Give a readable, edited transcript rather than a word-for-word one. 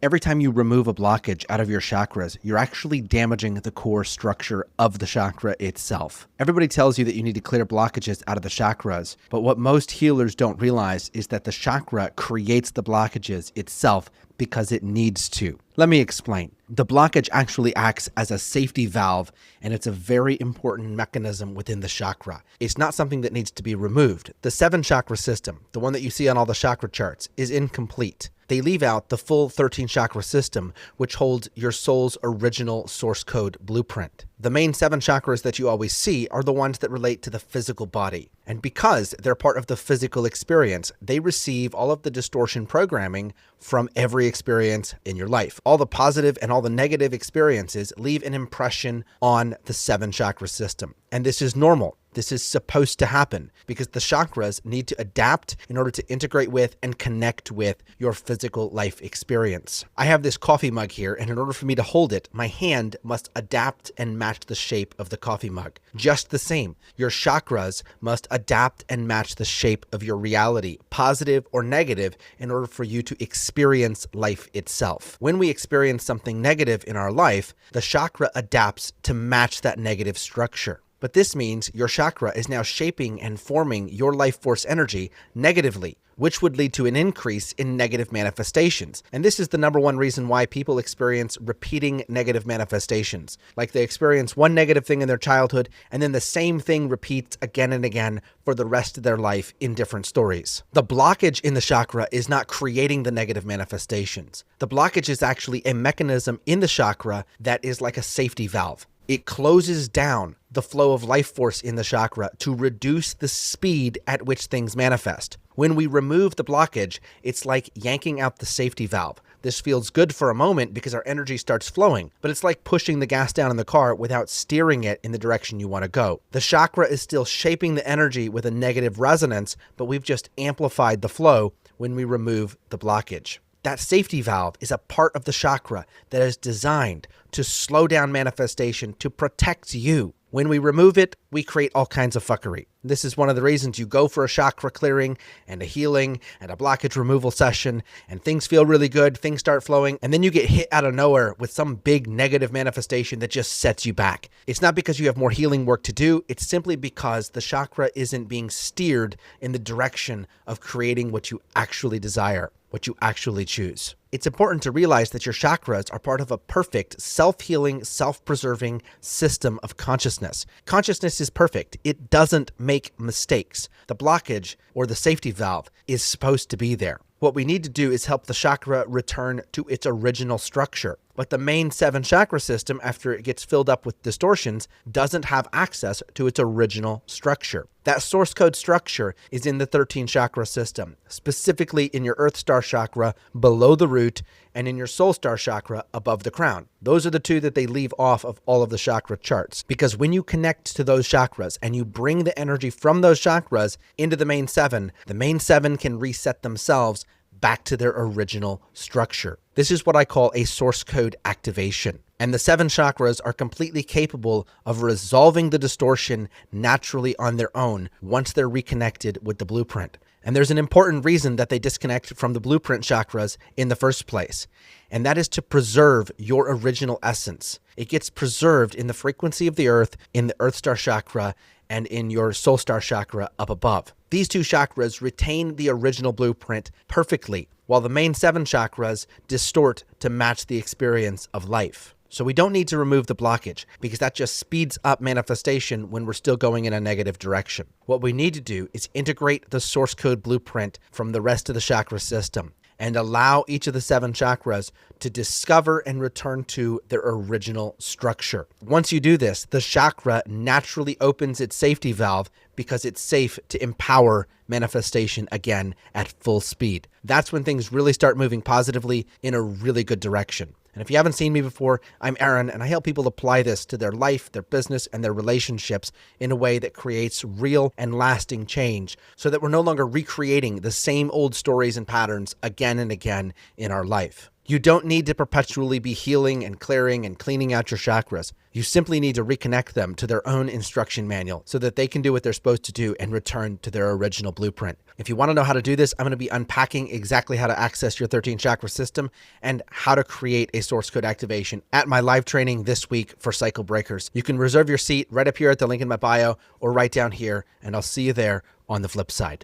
Every time you remove a blockage out of your chakras, you're actually damaging the core structure of the chakra itself. Everybody tells you that you need to clear blockages out of the chakras, but what most healers don't realize is that the chakra creates the blockages itself because it needs to. Let me explain. The blockage actually acts as a safety valve, and it's a very important mechanism within the chakra. It's not something that needs to be removed. The 7 chakra system, the one that you see on all the chakra charts, is incomplete. They leave out the full 13 chakra system, which holds your soul's original source code blueprint. The main 7 chakras that you always see are the ones that relate to the physical body. And because they're part of the physical experience, they receive all of the distortion programming from every experience in your life. All the positive and all the negative experiences leave an impression on the 7 chakra system. And this is normal. This is supposed to happen because the chakras need to adapt in order to integrate with and connect with your physical life experience. I have this coffee mug here, and in order for me to hold it, my hand must adapt and match the shape of the coffee mug. Just the same, your chakras must adapt and match the shape of your reality, positive or negative, in order for you to experience life itself. When we experience something negative in our life, the chakra adapts to match that negative structure. But this means your chakra is now shaping and forming your life force energy negatively, which would lead to an increase in negative manifestations. And this is the number one reason why people experience repeating negative manifestations. Like they experience one negative thing in their childhood, and then the same thing repeats again and again for the rest of their life in different stories. The blockage in the chakra is not creating the negative manifestations. The blockage is actually a mechanism in the chakra that is like a safety valve. It closes down the flow of life force in the chakra to reduce the speed at which things manifest. When we remove the blockage, it's like yanking out the safety valve. This feels good for a moment because our energy starts flowing, but it's like pushing the gas down in the car without steering it in the direction you want to go. The chakra is still shaping the energy with a negative resonance, but we've just amplified the flow when we remove the blockage. That safety valve is a part of the chakra that is designed to slow down manifestation, to protect you. When we remove it, we create all kinds of fuckery. This is one of the reasons you go for a chakra clearing and a healing and a blockage removal session, and things feel really good, things start flowing, and then you get hit out of nowhere with some big negative manifestation that just sets you back. It's not because you have more healing work to do, it's simply because the chakra isn't being steered in the direction of creating what you actually desire, what you actually choose. It's important to realize that your chakras are part of a perfect, self-healing, self-preserving system of consciousness. Consciousness is perfect. It doesn't make mistakes. The blockage, or the safety valve, is supposed to be there. What we need to do is help the chakra return to its original structure. But the main 7 chakra system, after it gets filled up with distortions, doesn't have access to its original structure. That source code structure is in the 13 chakra system, specifically in your Earth Star chakra below the root and in your Soul Star chakra above the crown. Those are the 2 that they leave off of all of the chakra charts. Because when you connect to those chakras and you bring the energy from those chakras into the main 7 can reset themselves back to their original structure. This is what I call a source code activation. And the 7 chakras are completely capable of resolving the distortion naturally on their own once they're reconnected with the blueprint. And there's an important reason that they disconnect from the blueprint chakras in the first place. And that is to preserve your original essence. It gets preserved in the frequency of the earth, in the Earth Star chakra, and in your Soul Star chakra up above. These 2 chakras retain the original blueprint perfectly, while the main 7 chakras distort to match the experience of life. So we don't need to remove the blockage because that just speeds up manifestation when we're still going in a negative direction. What we need to do is integrate the source code blueprint from the rest of the chakra system and allow each of the 7 chakras to discover and return to their original structure. Once you do this, the chakra naturally opens its safety valve because it's safe to empower manifestation again at full speed. That's when things really start moving positively in a really good direction. And if you haven't seen me before, I'm Aaron, and I help people apply this to their life, their business, and their relationships in a way that creates real and lasting change so that we're no longer recreating the same old stories and patterns again and again in our life. You don't need to perpetually be healing and clearing and cleaning out your chakras. You simply need to reconnect them to their own instruction manual so that they can do what they're supposed to do and return to their original blueprint. If you want to know how to do this, I'm going to be unpacking exactly how to access your 13 chakra system and how to create a source code activation at my live training this week for cycle breakers. You can reserve your seat right up here at the link in my bio or right down here, and I'll see you there on the flip side.